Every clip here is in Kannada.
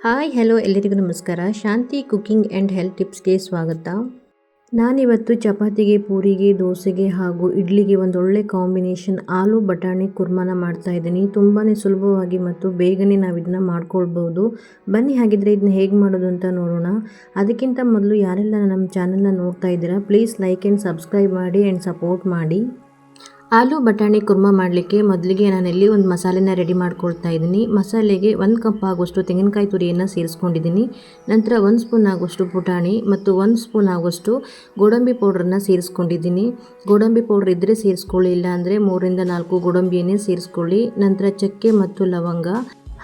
ಹಾಯ್ ಹಲೋ ಎಲ್ಲರಿಗೂ ನಮಸ್ಕಾರ. ಶಾಂತಿ ಕುಕಿಂಗ್ ಆ್ಯಂಡ್ ಹೆಲ್ತ್ ಟಿಪ್ಸ್ಗೆ ಸ್ವಾಗತ. ನಾನಿವತ್ತು ಚಪಾತಿಗೆ, ಪೂರಿಗೆ, ದೋಸೆಗೆ ಹಾಗೂ ಇಡ್ಲಿಗೆ ಒಂದೊಳ್ಳೆ ಕಾಂಬಿನೇಷನ್ ಆಲೂ ಬಟಾಣಿ ಕುರ್ಮಾನ ಮಾಡ್ತಾಯಿದ್ದೀನಿ. ತುಂಬಾ ಸುಲಭವಾಗಿ ಮತ್ತು ಬೇಗನೆ ನಾವು ಇದನ್ನು ಮಾಡ್ಕೊಳ್ಬೋದು. ಬನ್ನಿ ಹಾಗಿದ್ರೆ ಇದನ್ನ ಹೇಗೆ ಮಾಡೋದು ಅಂತ ನೋಡೋಣ. ಅದಕ್ಕಿಂತ ಮೊದಲು ಯಾರೆಲ್ಲ ನಮ್ಮ ಚಾನಲ್ನ ನೋಡ್ತಾ ಇದ್ದೀರಾ ಪ್ಲೀಸ್ ಲೈಕ್ ಆ್ಯಂಡ್ ಸಬ್ಸ್ಕ್ರೈಬ್ ಮಾಡಿ ಆ್ಯಂಡ್ ಸಪೋರ್ಟ್ ಮಾಡಿ. ಆಲೂ ಬಟಾಣಿ ಕುರ್ಮಾ ಮಾಡಲಿಕ್ಕೆ ಮೊದಲಿಗೆ ನಾನಿಲ್ಲಿ ಒಂದು ಮಸಾಲೆನ ರೆಡಿ ಮಾಡ್ಕೊಳ್ತಾ ಇದ್ದೀನಿ. ಮಸಾಲೆಗೆ 1 ಕಪ್ ಆಗುವಷ್ಟು ತೆಂಗಿನಕಾಯಿ ತುರಿಯನ್ನು ಸೇರಿಸ್ಕೊಂಡಿದ್ದೀನಿ. ನಂತರ 1 ಸ್ಪೂನ್ ಆಗುವಷ್ಟು ಪುಟಾಣಿ ಮತ್ತು 1 ಸ್ಪೂನ್ ಆಗುವಷ್ಟು ಗೋಡಂಬಿ ಪೌಡ್ರನ್ನು ಸೇರಿಸ್ಕೊಂಡಿದ್ದೀನಿ. ಗೋಡಂಬಿ ಪೌಡ್ರ್ ಇದ್ದರೆ ಸೇರಿಸ್ಕೊಳ್ಳಿ, ಇಲ್ಲ ಅಂದರೆ 3 ರಿಂದ 4 ಗೋಡಂಬಿಯನ್ನೇ ಸೇರಿಸ್ಕೊಳ್ಳಿ. ನಂತರ ಚಕ್ಕೆ ಮತ್ತು ಲವಂಗ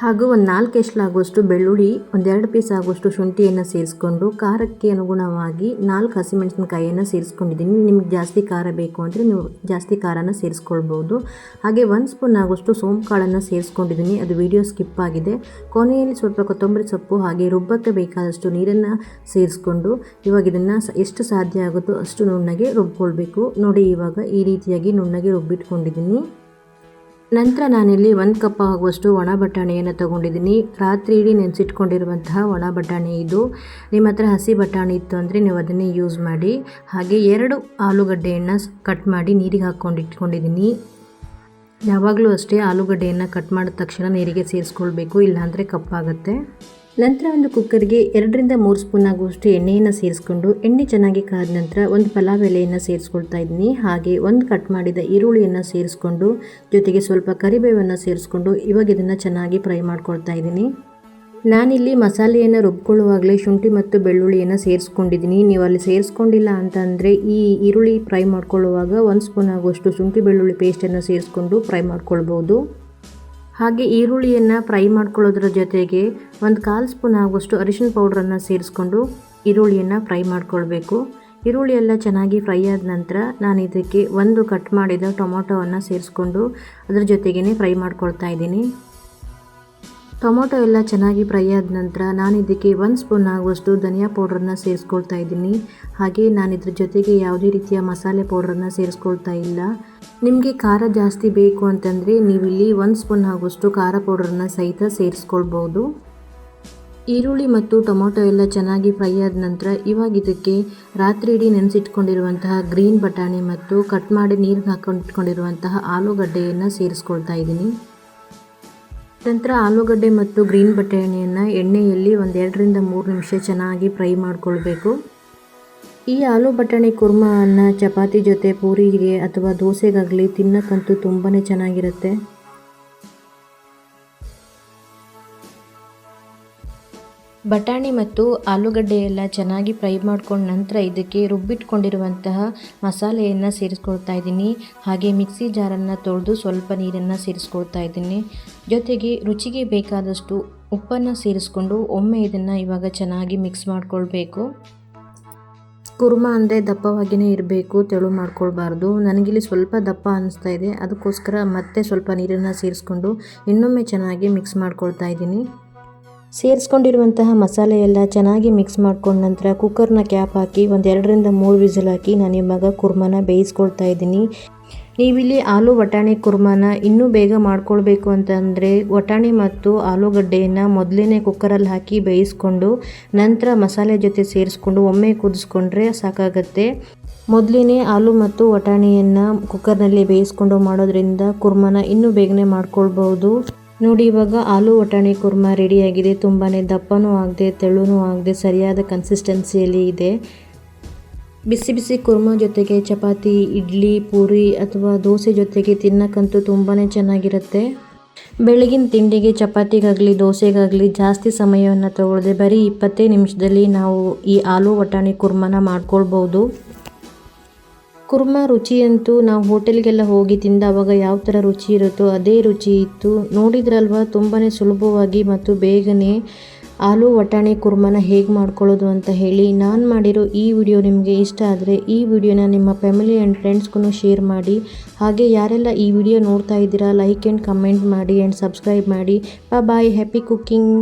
ಹಾಗೂ ಒಂದು 4 ಎಸಲಾಗುವಷ್ಟು ಬೆಳ್ಳುಳ್ಳಿ, 1-2 ಪೀಸ್ ಆಗುವಷ್ಟು ಶುಂಠಿಯನ್ನು ಸೇರಿಸ್ಕೊಂಡು ಖಾರಕ್ಕೆ ಅನುಗುಣವಾಗಿ 4 ಹಸಿಮೆಣಸಿನಕಾಯಿಯನ್ನು ಸೇರಿಸ್ಕೊಂಡಿದ್ದೀನಿ. ನಿಮಗೆ ಜಾಸ್ತಿ ಖಾರ ಬೇಕು ಅಂದರೆ ನೀವು ಜಾಸ್ತಿ ಖಾರನ ಸೇರಿಸ್ಕೊಳ್ಬೋದು. ಹಾಗೆ 1 ಸ್ಪೂನ್ ಆಗುವಷ್ಟು ಸೋಂಪು ಕಾಳನ್ನು ಸೇರಿಸ್ಕೊಂಡಿದ್ದೀನಿ, ಅದು ವಿಡಿಯೋ ಸ್ಕಿಪ್ ಆಗಿದೆ. ಕೊನೆಯಲ್ಲಿ ಸ್ವಲ್ಪ ಕೊತ್ತಂಬರಿ ಸೊಪ್ಪು ಹಾಗೆ ರುಬ್ಬಕ್ಕೆ ಬೇಕಾದಷ್ಟು ನೀರನ್ನು ಸೇರಿಸ್ಕೊಂಡು ಇವಾಗ ಇದನ್ನು ಎಷ್ಟು ಸಾಧ್ಯ ಆಗುತ್ತೋ ಅಷ್ಟು ನುಣ್ಣಗೆ ರುಬ್ಕೊಳ್ಬೇಕು. ನೋಡಿ, ಇವಾಗ ಈ ರೀತಿಯಾಗಿ ನುಣ್ಣಗೆ ರುಬ್ಬಿಟ್ಕೊಂಡಿದ್ದೀನಿ. ನಂತರ ನಾನಿಲ್ಲಿ 1 ಕಪ್ ಆಗುವಷ್ಟು ಒಣ ಬಟಾಣಿಯನ್ನು ತೊಗೊಂಡಿದ್ದೀನಿ. ರಾತ್ರಿ ಇಡೀ ನೆನೆಸಿಟ್ಕೊಂಡಿರುವಂತಹ ಒಣ ಬಟಾಣಿ ಇದು. ನಿಮ್ಮ ಹತ್ರ ಹಸಿ ಬಟಾಣಿ ಇತ್ತು ಅಂದರೆ ನೀವು ಅದನ್ನೇ ಯೂಸ್ ಮಾಡಿ. ಹಾಗೆ 2 ಆಲೂಗಡ್ಡೆಯನ್ನು ಕಟ್ ಮಾಡಿ ನೀರಿಗೆ ಹಾಕ್ಕೊಂಡಿಟ್ಕೊಂಡಿದ್ದೀನಿ. ಯಾವಾಗಲೂ ಅಷ್ಟೇ ಆಲೂಗಡ್ಡೆಯನ್ನು ಕಟ್ ಮಾಡಿದ ತಕ್ಷಣ ನೀರಿಗೆ ಸೇರಿಸ್ಕೊಳ್ಬೇಕು, ಇಲ್ಲಾಂದರೆ ಕಪ್ಪಾಗುತ್ತೆ. ನಂತರ ಒಂದು ಕುಕ್ಕರ್ಗೆ 2 ರಿಂದ 3 ಸ್ಪೂನ್ ಆಗುವಷ್ಟು ಎಣ್ಣೆಯನ್ನು ಸೇರಿಸ್ಕೊಂಡು ಎಣ್ಣೆ ಚೆನ್ನಾಗಿ ಕಾದ ನಂತರ ಒಂದು ಪಲಾವ್ ಎಲೆಯನ್ನು ಸೇರಿಸ್ಕೊಳ್ತಾ ಇದ್ದೀನಿ. ಹಾಗೆ ಒಂದು ಕಟ್ ಮಾಡಿದ ಈರುಳ್ಳಿಯನ್ನು ಸೇರಿಸ್ಕೊಂಡು ಜೊತೆಗೆ ಸ್ವಲ್ಪ ಕರಿಬೇವನ್ನು ಸೇರಿಸ್ಕೊಂಡು ಇವಾಗ ಇದನ್ನು ಚೆನ್ನಾಗಿ ಫ್ರೈ ಮಾಡ್ಕೊಳ್ತಾ ಇದ್ದೀನಿ. ನಾನಿಲ್ಲಿ ಮಸಾಲೆಯನ್ನು ರುಬ್ಕೊಳ್ಳುವಾಗಲೇ ಶುಂಠಿ ಮತ್ತು ಬೆಳ್ಳುಳ್ಳಿಯನ್ನು ಸೇರಿಸ್ಕೊಂಡಿದ್ದೀನಿ. ನೀವು ಅಲ್ಲಿ ಸೇರಿಸ್ಕೊಂಡಿಲ್ಲ ಅಂತಂದರೆ ಈ ಈರುಳ್ಳಿ ಫ್ರೈ ಮಾಡ್ಕೊಳ್ಳುವಾಗ 1 ಸ್ಪೂನ್ ಆಗುವಷ್ಟು ಶುಂಠಿ ಬೆಳ್ಳುಳ್ಳಿ ಪೇಸ್ಟನ್ನು ಸೇರಿಸ್ಕೊಂಡು ಫ್ರೈ ಮಾಡ್ಕೊಳ್ಬೋದು. ಹಾಗೆ ಈರುಳ್ಳಿಯನ್ನು ಫ್ರೈ ಮಾಡ್ಕೊಳ್ಳೋದ್ರ ಜೊತೆಗೆ 1/4 ಸ್ಪೂನ್ ಆಗುವಷ್ಟು ಅರಿಶಿನ ಪೌಡ್ರನ್ನು ಸೇರಿಸ್ಕೊಂಡು ಈರುಳ್ಳಿಯನ್ನು ಫ್ರೈ ಮಾಡ್ಕೊಳ್ಬೇಕು. ಈರುಳ್ಳಿ ಎಲ್ಲ ಚೆನ್ನಾಗಿ ಫ್ರೈ ಆದ ನಂತರ ನಾನು ಇದಕ್ಕೆ ಒಂದು ಕಟ್ ಮಾಡಿದ ಟೊಮೊಟೊವನ್ನು ಸೇರಿಸ್ಕೊಂಡು ಅದ್ರ ಜೊತೆಗೇ ಫ್ರೈ ಮಾಡ್ಕೊಳ್ತಾ ಇದ್ದೀನಿ. ಟೊಮೊಟೊ ಎಲ್ಲ ಚೆನ್ನಾಗಿ ಫ್ರೈ ಆದ ನಂತರ ನಾನು ಇದಕ್ಕೆ 1 ಸ್ಪೂನ್ ಆಗುವಷ್ಟು ಧನಿಯಾ ಪೌಡ್ರನ್ನು ಸೇರಿಸ್ಕೊಳ್ತಾ ಇದ್ದೀನಿ. ಹಾಗೆ ನಾನು ಇದ್ರ ಜೊತೆಗೆ ಯಾವುದೇ ರೀತಿಯ ಮಸಾಲೆ ಪೌಡ್ರನ್ನು ಸೇರಿಸ್ಕೊಳ್ತಾ ಇಲ್ಲ. ನಿಮಗೆ ಖಾರ ಜಾಸ್ತಿ ಬೇಕು ಅಂತಂದರೆ ನೀವಿಲ್ಲಿ 1 ಸ್ಪೂನ್ ಆಗುವಷ್ಟು ಖಾರ ಪೌಡ್ರನ್ನು ಸಹಿತ ಸೇರಿಸ್ಕೊಳ್ಬೋದು. ಈರುಳ್ಳಿ ಮತ್ತು ಟೊಮೊಟೊ ಎಲ್ಲ ಚೆನ್ನಾಗಿ ಫ್ರೈ ಆದ ನಂತರ ಇವಾಗ ಇದಕ್ಕೆ ರಾತ್ರಿ ಇಡೀ ನೆನೆಸಿಟ್ಕೊಂಡಿರುವಂತಹ ಗ್ರೀನ್ ಬಟಾಣಿ ಮತ್ತು ಕಟ್ ಮಾಡಿ ನೀರಿಗೆ ಹಾಕೊಂಡಿಟ್ಕೊಂಡಿರುವಂತಹ ಆಲೂಗಡ್ಡೆಯನ್ನು ಸೇರಿಸ್ಕೊಳ್ತಾ ಇದ್ದೀನಿ. ನಂತರ ಆಲೂಗಡ್ಡೆ ಮತ್ತು ಗ್ರೀನ್ ಬಟಾಣಿಯನ್ನು ಎಣ್ಣೆಯಲ್ಲಿ 1-2 ರಿಂದ 3 ನಿಮಿಷ ಚೆನ್ನಾಗಿ ಫ್ರೈ ಮಾಡಿಕೊಳ್ಬೇಕು. ಈ ಆಲೂ ಬಟಾಣಿ ಕುರ್ಮಾವನ್ನು ಚಪಾತಿ ಜೊತೆ, ಪೂರಿಗೆ ಅಥವಾ ದೋಸೆಗಾಗಲಿ ತಿನ್ನಕ್ಕಂತೂ ತುಂಬಾ ಚೆನ್ನಾಗಿರುತ್ತೆ. ಬಟಾಣಿ ಮತ್ತು ಆಲೂಗಡ್ಡೆ ಎಲ್ಲ ಚೆನ್ನಾಗಿ ಫ್ರೈ ಮಾಡ್ಕೊಂಡ ನಂತರ ಇದಕ್ಕೆ ರುಬ್ಬಿಟ್ಕೊಂಡಿರುವಂತಹ ಮಸಾಲೆಯನ್ನು ಸೇರಿಸ್ಕೊಳ್ತಾ ಇದ್ದೀನಿ. ಹಾಗೆ ಮಿಕ್ಸಿ ಜಾರನ್ನು ತೊಳೆದು ಸ್ವಲ್ಪ ನೀರನ್ನು ಸೇರಿಸ್ಕೊಳ್ತಾ ಇದ್ದೀನಿ. ಜೊತೆಗೆ ರುಚಿಗೆ ಬೇಕಾದಷ್ಟು ಉಪ್ಪನ್ನು ಸೇರಿಸ್ಕೊಂಡು ಒಮ್ಮೆ ಇದನ್ನು ಇವಾಗ ಚೆನ್ನಾಗಿ ಮಿಕ್ಸ್ ಮಾಡ್ಕೊಳ್ಬೇಕು. ಕುರ್ಮಾ ಅಂದರೆ ದಪ್ಪವಾಗಿಯೇ ಇರಬೇಕು, ತೆಳು ಮಾಡ್ಕೊಳ್ಬಾರ್ದು. ನನಗಿಲ್ಲಿ ಸ್ವಲ್ಪ ದಪ್ಪ ಅನ್ನಿಸ್ತಾ ಇದೆ, ಅದಕ್ಕೋಸ್ಕರ ಮತ್ತೆ ಸ್ವಲ್ಪ ನೀರನ್ನು ಸೇರಿಸ್ಕೊಂಡು ಇನ್ನೊಮ್ಮೆ ಚೆನ್ನಾಗಿ ಮಿಕ್ಸ್ ಮಾಡ್ಕೊಳ್ತಾ ಇದ್ದೀನಿ. ಸೇರಿಸ್ಕೊಂಡಿರುವಂತಹ ಮಸಾಲೆ ಎಲ್ಲ ಚೆನ್ನಾಗಿ ಮಿಕ್ಸ್ ಮಾಡ್ಕೊಂಡ ನಂತರ ಕುಕ್ಕರ್ನ ಕ್ಯಾಪ್ ಹಾಕಿ 1-2 ರಿಂದ 3 ವಿಸಿಲ್ ಹಾಕಿ ನಾನು ಇವಾಗ ಕುರ್ಮಾನ ಬೇಯಿಸ್ಕೊಳ್ತಾ ಇದ್ದೀನಿ. ನೀವಿಲ್ಲಿ ಆಲೂ ಬಟಾಣಿ ಕುರ್ಮಾನ ಇನ್ನೂ ಬೇಗ ಮಾಡ್ಕೊಳ್ಬೇಕು ಅಂತಂದರೆ ಬಟಾಣಿ ಮತ್ತು ಆಲೂಗಡ್ಡೆಯನ್ನು ಮೊದಲೇ ಕುಕ್ಕರಲ್ಲಿ ಹಾಕಿ ಬೇಯಿಸ್ಕೊಂಡು ನಂತರ ಮಸಾಲೆ ಜೊತೆ ಸೇರಿಸ್ಕೊಂಡು ಒಮ್ಮೆ ಕುದಿಸ್ಕೊಂಡ್ರೆ ಸಾಕಾಗತ್ತೆ. ಮೊದಲೇ ಆಲೂ ಮತ್ತು ಬಟಾಣಿಯನ್ನು ಕುಕ್ಕರ್ನಲ್ಲಿ ಬೇಯಿಸ್ಕೊಂಡು ಮಾಡೋದ್ರಿಂದ ಕುರ್ಮಾನ ಇನ್ನೂ ಬೇಗನೆ ಮಾಡ್ಕೊಳ್ಬೋದು. ನೋಡಿ, ಇವಾಗ ಆಲೂ ಬಟಾಣಿ ಕುರ್ಮಾ ರೆಡಿಯಾಗಿದೆ. ತುಂಬಾ ದಪ್ಪನೂ ಆಗದೆ ತೆಳುನೂ ಆಗದೆ ಸರಿಯಾದ ಕನ್ಸಿಸ್ಟೆನ್ಸಿಯಲ್ಲಿ ಇದೆ. ಬಿಸಿ ಬಿಸಿ ಕುರ್ಮಾ ಜೊತೆಗೆ ಚಪಾತಿ, ಇಡ್ಲಿ, ಪೂರಿ ಅಥವಾ ದೋಸೆ ಜೊತೆಗೆ ತಿನ್ನಕ್ಕಂತೂ ತುಂಬಾ ಚೆನ್ನಾಗಿರುತ್ತೆ. ಬೆಳಗಿನ ತಿಂಡಿಗೆ ಚಪಾತಿಗಾಗಲಿ ದೋಸೆಗಾಗಲಿ ಜಾಸ್ತಿ ಸಮಯವನ್ನು ತಗೊಳ್ಳದೆ ಬರೀ 20 ನಿಮಿಷದಲ್ಲಿ ನಾವು ಈ ಆಲೂ ಬಟಾಣಿ ಕುರ್ಮಾನ ಮಾಡ್ಕೊಳ್ಬೋದು. ಕುರ್ಮಾ ರುಚಿಯಂತೂ ನಾವು ಹೋಟೆಲ್ಗೆಲ್ಲ ಹೋಗಿ ತಿಂದವಾಗ ಯಾವ ಥರ ರುಚಿ ಇರುತ್ತೋ ಅದೇ ರುಚಿ ಇತ್ತು. ನೋಡಿದ್ರಲ್ವ, ತುಂಬಾ ಸುಲಭವಾಗಿ ಮತ್ತು ಬೇಗನೆ ಆಲೂ ಬಟಾಣಿ ಕುರ್ಮಾನ ಹೇಗೆ ಮಾಡ್ಕೊಳ್ಳೋದು ಅಂತ ಹೇಳಿ. ನಾನು ಮಾಡಿರೋ ಈ ವಿಡಿಯೋ ನಿಮಗೆ ಇಷ್ಟ ಆದರೆ ಈ ವಿಡಿಯೋನ ನಿಮ್ಮ ಫ್ಯಾಮಿಲಿ ಆ್ಯಂಡ್ ಫ್ರೆಂಡ್ಸ್ಗೂ ಶೇರ್ ಮಾಡಿ. ಹಾಗೆ ಯಾರೆಲ್ಲ ಈ ವಿಡಿಯೋ ನೋಡ್ತಾ ಇದ್ದೀರಾ ಲೈಕ್ ಆ್ಯಂಡ್ ಕಮೆಂಟ್ ಮಾಡಿ ಆ್ಯಂಡ್ ಸಬ್ಸ್ಕ್ರೈಬ್ ಮಾಡಿ. ಬಾಯ್, ಹ್ಯಾಪಿ ಕುಕ್ಕಿಂಗ್.